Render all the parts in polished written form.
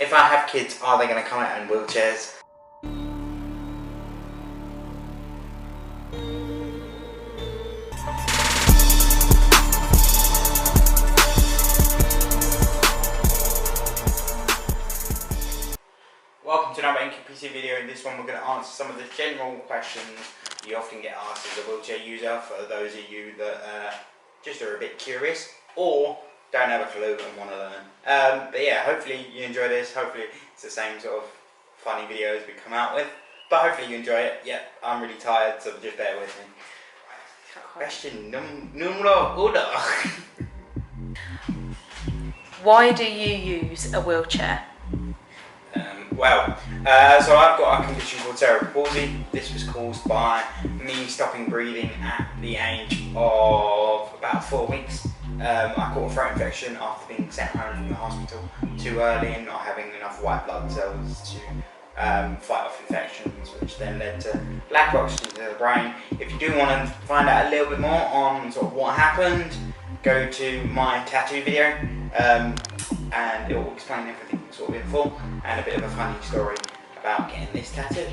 If I have kids, are they going to come out in wheelchairs? Welcome to another NQPC video. In this one we're going to answer some of the general questions you often get asked as a wheelchair user, for those of you that just are a bit curious or don't have a clue and want to learn. But yeah, hopefully you enjoy this. Hopefully it's the same sort of funny videos we come out with. But hopefully you enjoy it. Yeah, I'm really tired, so just bear with me. Question numero uno. Why do you use a wheelchair? So I've got a condition called cerebral palsy. This was caused by me stopping breathing at the age of about 4 weeks. I caught a throat infection after being sent home from the hospital too early and not having enough white blood cells to fight off infections, which then led to lack of oxygen to the brain. If you do want to find out a little bit more on sort of what happened, go to my tattoo video, and it will explain everything sort of in full, and a bit of a funny story about getting this tattoo.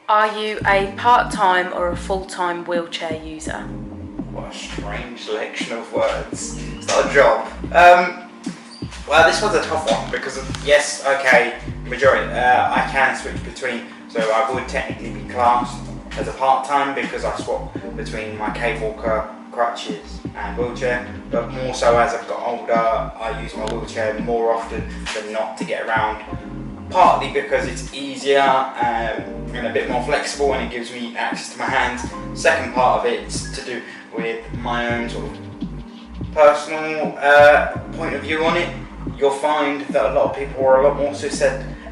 Are you a part-time or a full-time wheelchair user? What a strange selection of words. It's not a job. Well, this one's a tough one because yes, okay, majority. I can switch between, so I would technically be classed as a part-time because I swap between my cable walker, crutches and wheelchair, but more so as I've got older, I use my wheelchair more often than not to get around, partly because it's easier and a bit more flexible and it gives me access to my hands. Second part of it's to do with my own sort of personal point of view on it. You'll find that a lot of people are a lot more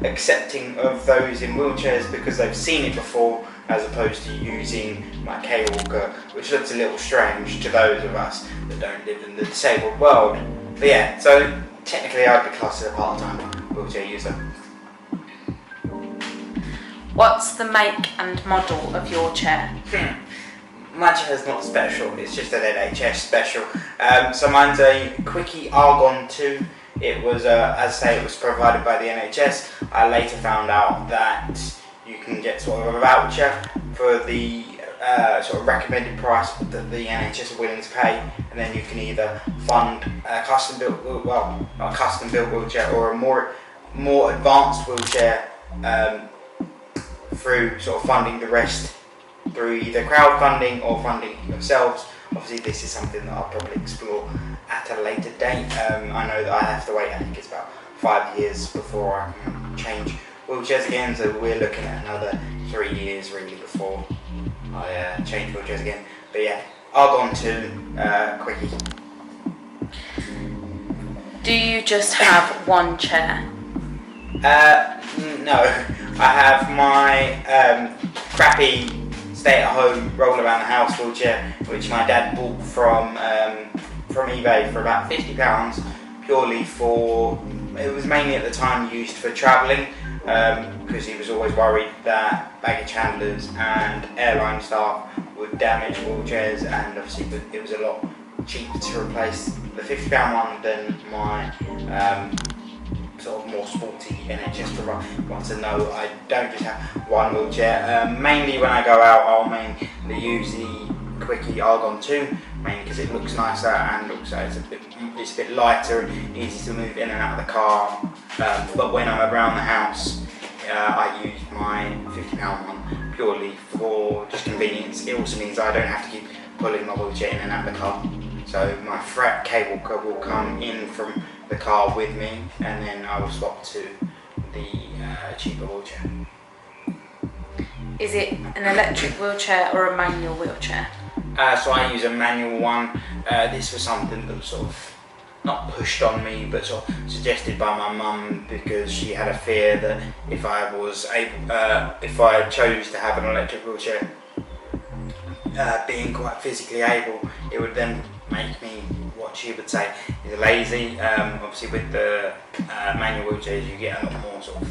accepting of those in wheelchairs because they've seen it before, as opposed to using my K-walker, which looks a little strange to those of us that don't live in the disabled world. But yeah, so technically I'd be classed as a part-time wheelchair user. What's the make and model of your chair? My chair's not special, it's just an NHS special. So mine's a Quickie Argon 2. It was, as I say, it was provided by the NHS. I later found out that you can get sort of a voucher for the sort of recommended price that the NHS are willing to pay, and then you can either fund a custom built, well, not a custom built wheelchair, or a more advanced wheelchair through sort of funding the rest through either crowdfunding or funding it yourselves. Obviously this is something that I'll probably explore at a later date. I know that I have to wait, I think it's about 5 years before I can change wheelchairs again, so we're looking at another 3 years really before I change wheelchairs again. But yeah, Argon 2 Quickie. Do you just have one chair? No, I have my crappy stay-at-home roll-around-the-house wheelchair, which my dad bought from eBay for about £50, purely for, it was mainly at the time used for travelling, because he was always worried that baggage handlers and airline staff would damage wheelchairs, and obviously it was a lot cheaper to replace the £50 one than my sort of more sporty NHS one. So no, I don't just have one wheelchair. Mainly when I go out, I'll mainly use the Quickie Argon 2, mainly because it looks nicer and also it's a bit lighter and easy to move in and out of the car. But when I'm around the house, I use my £50 one purely for just convenience. It also means I don't have to keep pulling my wheelchair in and out of the car. So my fret cable will come in from the car with me, and then I will swap to the cheaper wheelchair. Is it an electric wheelchair or a manual wheelchair? So I use a manual one. This was something that was sort of not pushed on me, but sort of suggested by my mum, because she had a fear that if I chose to have an electric wheelchair, being quite physically able, it would then make me, what she would say, is lazy. Obviously with the manual wheelchairs you get a lot more sort of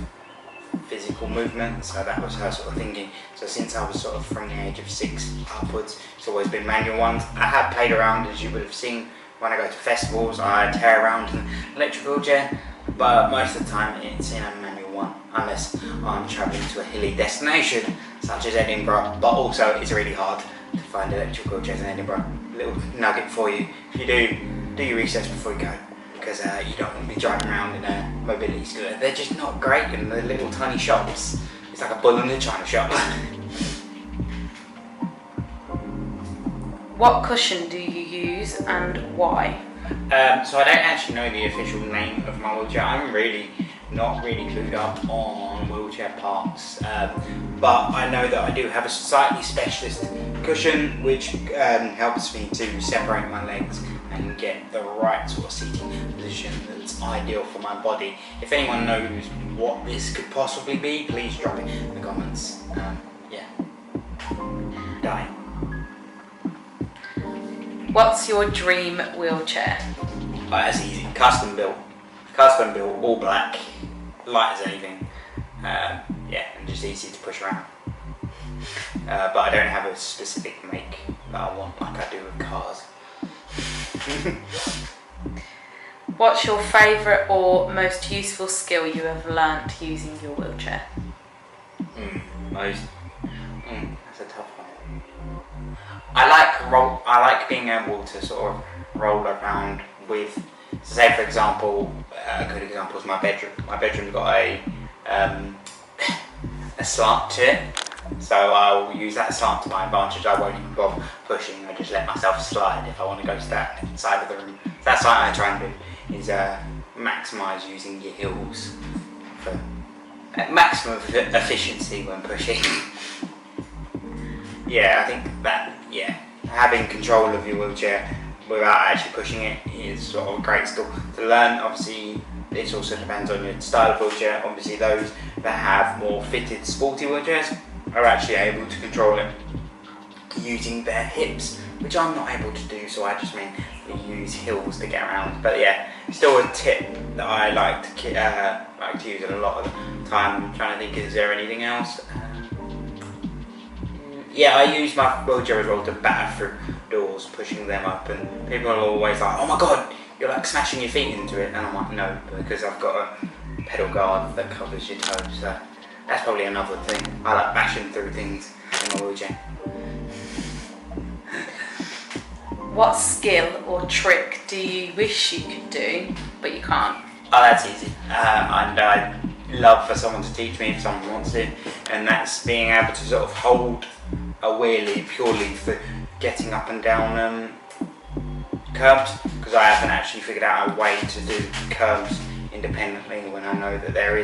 physical movement, so that was her sort of thinking. So since I was sort of from the age of 6 upwards, it's always been manual ones. I have played around, as you would have seen, when I go to festivals, I tear around in an electric wheelchair, but most of the time it's in a manual one, unless I'm travelling to a hilly destination, such as Edinburgh, but also it's really hard to find electric wheelchairs in Edinburgh. A little nugget for you: if you do your research before you go, because you don't want to be driving around in a mobility scooter. They're just not great in the little tiny shops. It's like a bull in a china shop. What cushion do you use and why? So I don't actually know the official name of my wheelchair. I'm not really clued up on wheelchair parts, but I know that I do have a slightly specialist cushion which helps me to separate my legs and get the right sort of seating position that's ideal for my body. If anyone knows what this could possibly be, please drop it in the comments. Yeah. Die. What's your dream wheelchair? Oh, that's easy. Custom built, all black, light as anything. Yeah, and just easy to push around. But I don't have a specific make that I want, like I do with cars. What's your favourite or most useful skill you have learnt using your wheelchair? That's a tough one. I like being able to sort of roll around with, so say for example, a good example is my bedroom. My bedroom's got a slant to it, so I'll use that slant to my advantage. I won't even bother pushing. I just let myself slide if I want to go to that side of the room. So that's what I try and do, is maximise using your heels for maximum efficiency when pushing. Yeah, I think that, having control of your wheelchair without actually pushing it is sort of a great skill to learn. Obviously, this also depends on your style of wheelchair. Obviously, those that have more fitted, sporty wheelchairs are actually able to control it using their hips, which I'm not able to do, so I just mainly use heels to get around. But yeah, still a tip that I like to use a lot of the time. I'm trying to think, is there anything else? Yeah, I use my wheelchair as well to batter through doors, pushing them up, and people are always like, "Oh my god, you're like smashing your feet into it," and I'm like, no, because I've got a pedal guard that covers your toes, so that's probably another thing. I like bashing through things in my wheelchair. What skill or trick do you wish you could do, but you can't? Oh, that's easy. And I'd love for someone to teach me if someone wants to, and that's being able to sort of hold a wheelie purely for getting up and down curbs, because I haven't actually figured out a way to do curbs independently when I know that there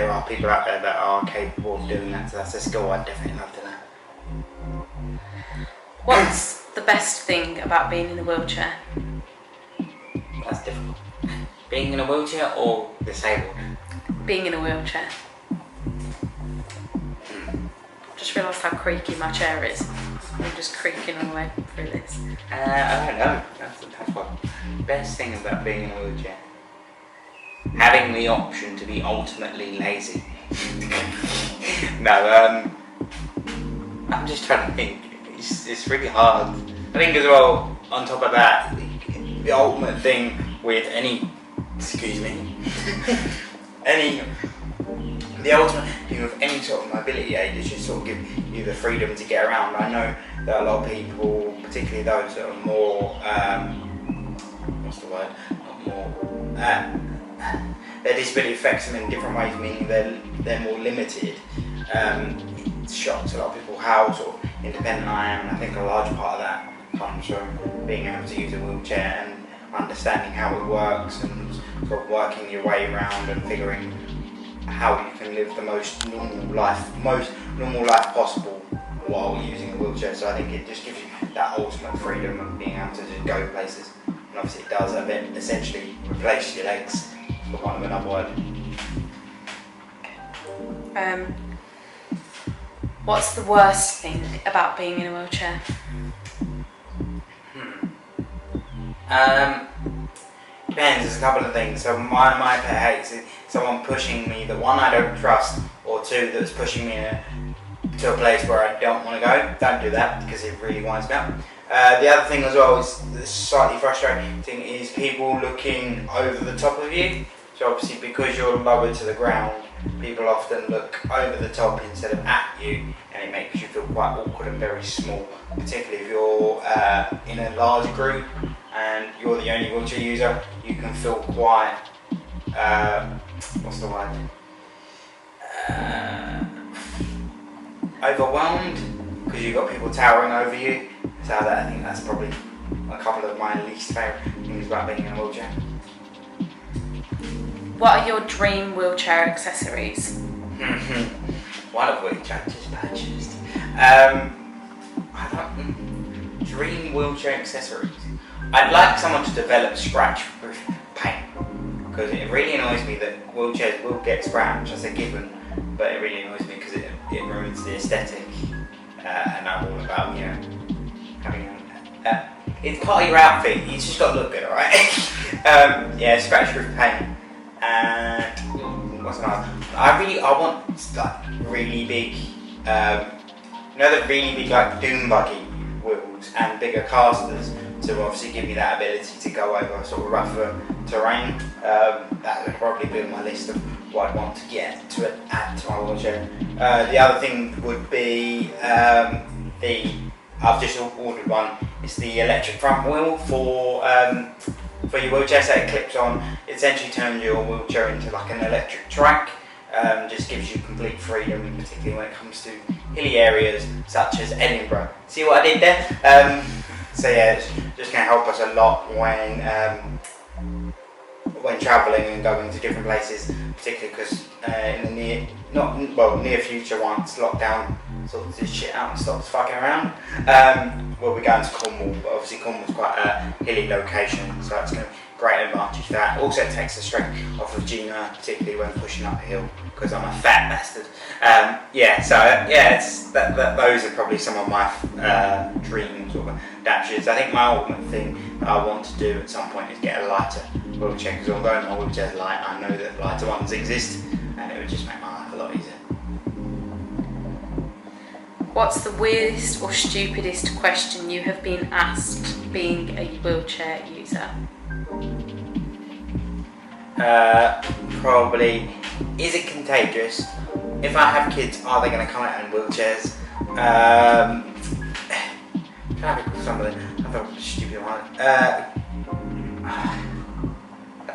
are people out there that are capable of doing that, so that's a skill I'd definitely love to learn. What's the best thing about being in a wheelchair? That's difficult. Being in a wheelchair or disabled? Being in a wheelchair. Just realised how creaky my chair is. I'm just creaking all the way through this. I don't know. That's a tough one. Best thing about being in a wheelchair? Having the option to be ultimately lazy. No, I'm just trying to think. It's really hard. I think as well, on top of that, the ultimate thing with the ultimate thing with any sort of mobility aid is just sort of give you the freedom to get around. I know that a lot of people, particularly those that are more, their disability affects them in different ways, meaning they're more limited. It shocks a lot of people how sort of independent I am, and I think a large part of that comes from being able to use a wheelchair and understanding how it works and sort of working your way around and figuring how you can live the most normal life possible while using a wheelchair. So I think it just gives you that ultimate freedom of being able to just go places. And obviously it does essentially replace your legs, for want of another word. What's the worst thing about being in a wheelchair? Depends, there's a couple of things. So my pet hates is someone pushing me, the one I don't trust, or two that's pushing me to a place where I don't want to go. Don't do that, because it really winds me up. The other thing as well is that's slightly frustrating is people looking over the top of you. So obviously because you're lower to the ground, people often look over the top instead of at you, and it makes you feel quite awkward and very small, particularly if you're in a large group and you're the only wheelchair user. You can feel quite, what's the word? Overwhelmed, because you've got people towering over you. So I think that's probably a couple of my least favourite things about being in a wheelchair. What are your dream wheelchair accessories? One of which I just purchased. Dream wheelchair accessories. I'd like someone to develop scratch-proof paint, because it really annoys me that wheelchairs will get scratched as a given, but it really annoys me because it ruins the aesthetic. And I'm all about, you know, having it's part of your outfit. You just got to look good, alright? Yeah, scratch-proof paint. And what's another? I want like really big, you know, the really big like doom buggy wheels and bigger casters to obviously give me that ability to go over sort of rougher terrain. That would probably be on my list of what I'd want to get to add to my wheelchair. The other thing would be I've just ordered one. It's the electric front wheel for your wheelchair, so it clips on. It essentially turns your wheelchair into like an electric track. Just gives you complete freedom, particularly when it comes to hilly areas such as Edinburgh. See what I did there? So yeah, it's just going to help us a lot when travelling and going to different places, particularly because in the near future, once lockdown sorts this shit out and stops fucking around, we'll be going to Cornwall, but obviously Cornwall's quite a hilly location, so it's going to be a great advantage for that. Also it takes the strength off of Gina, particularly when pushing up a hill, because I'm a fat bastard. Those are probably some of my dream sort of adaptations. I think my ultimate thing that I want to do at some point is get a lighter wheelchair, because although my wheelchair's light, I know that lighter ones exist, and it would just make my life a lot easier. What's the weirdest or stupidest question you have been asked being a wheelchair user? Probably, is it contagious? If I have kids, are they going to come out in wheelchairs? Some of them, I thought stupid one. I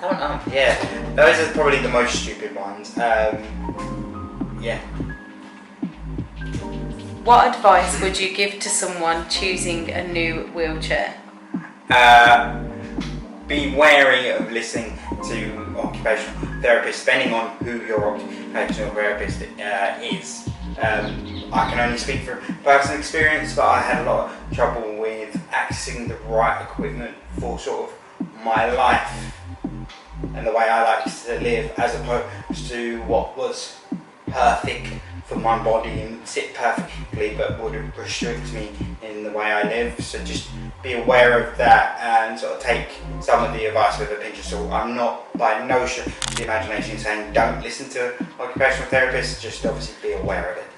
don't know. Yeah, those are probably the most stupid ones. Yeah. What advice would you give to someone choosing a new wheelchair? Be wary of listening to occupational therapists, depending on who your occupational therapist is. I can only speak from personal experience, but I had a lot of trouble with accessing the right equipment for sort of my life and the way I like to live, as opposed to what was perfect for my body and sit perfectly but would restrict me in the way I live. So just be aware of that and sort of take some of the advice with a pinch of salt. I'm not by no stretch of the imagination saying don't listen to occupational therapists, just obviously be aware of it.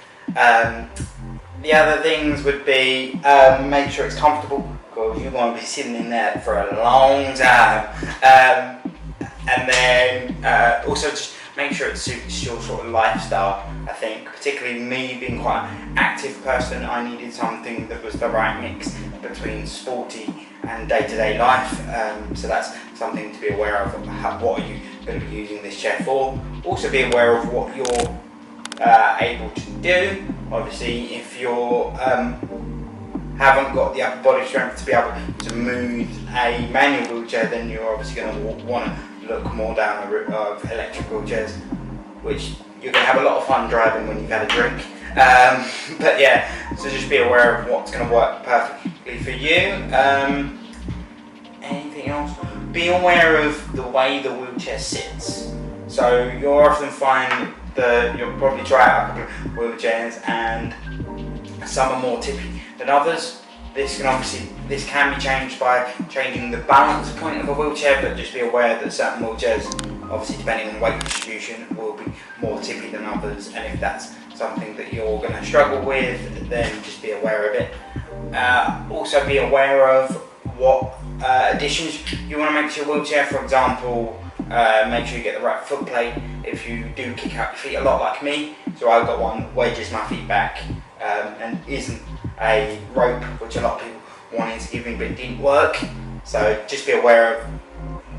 The other things would be make sure it's comfortable, because you want to be sitting in there for a long time. And then also just make sure it suits your sort of lifestyle. I think, particularly me being quite an active person, I needed something that was the right mix between sporty and day-to-day life. So that's something to be aware of. What are you going to be using this chair for? Also be aware of what you're able to do. Obviously, if you're haven't got the upper body strength to be able to move a manual wheelchair, then you're obviously going to want to look more down the route of electric wheelchairs, which you're going to have a lot of fun driving when you've had a drink. But yeah, so just be aware of what's going to work perfectly for you. Anything else? Be aware of the way the wheelchair sits. So you'll often find that you'll probably try out a couple of wheelchairs and some are more tippy than others. This can be changed by changing the balance point of a wheelchair, but just be aware that certain wheelchairs, obviously depending on weight distribution, will be more tippy than others, and if that's something that you're going to struggle with, then just be aware of it. Also be aware of what additions you want to make to your wheelchair. For example, make sure you get the right foot plate if you do kick out your feet a lot like me. So I've got one wedges my feet back and isn't a rope, which a lot of people wanted to give me but it didn't work. So just be aware of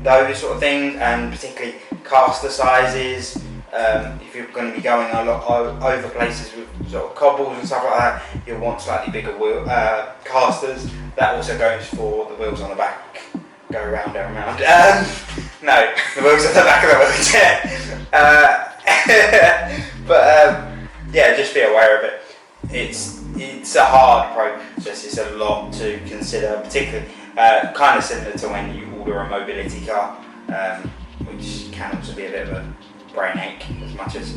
those sort of things, and particularly caster sizes. If you're going to be going a lot over places with sort of cobbles and stuff like that, you'll want slightly bigger wheel casters. That also goes for the wheels on the back. Go around and around. No, the wheels on the back of the wheelchair. Yeah, just be aware of it. It's a hard process. It's a lot to consider, particularly kind of similar to when you order a mobility car, which can also be a bit of a brain ache as much as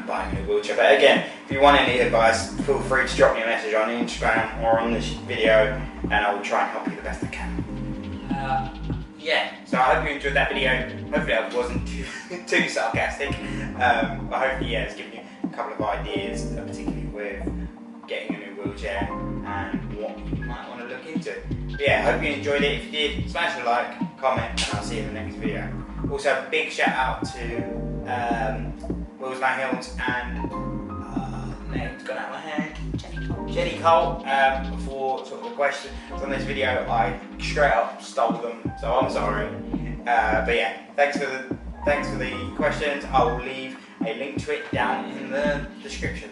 buying a new wheelchair. But again, if you want any advice, feel free to drop me a message on Instagram or on this video, and I will try and help you the best I can. Yeah, so I hope you enjoyed that video. Hopefully I wasn't too sarcastic. But hopefully, it's given you a couple of ideas, particularly with getting a new wheelchair and what you might want to look into. But yeah, I hope you enjoyed it. If you did, smash a like, comment, and I'll see you in the next video. Also, a big shout out to Wheels No Hills and name's gone out of my head. Jenny Cole for sort of the questions on this video. I straight up stole them, so I'm sorry. But yeah, thanks for the questions. I will leave a link to it down in the description.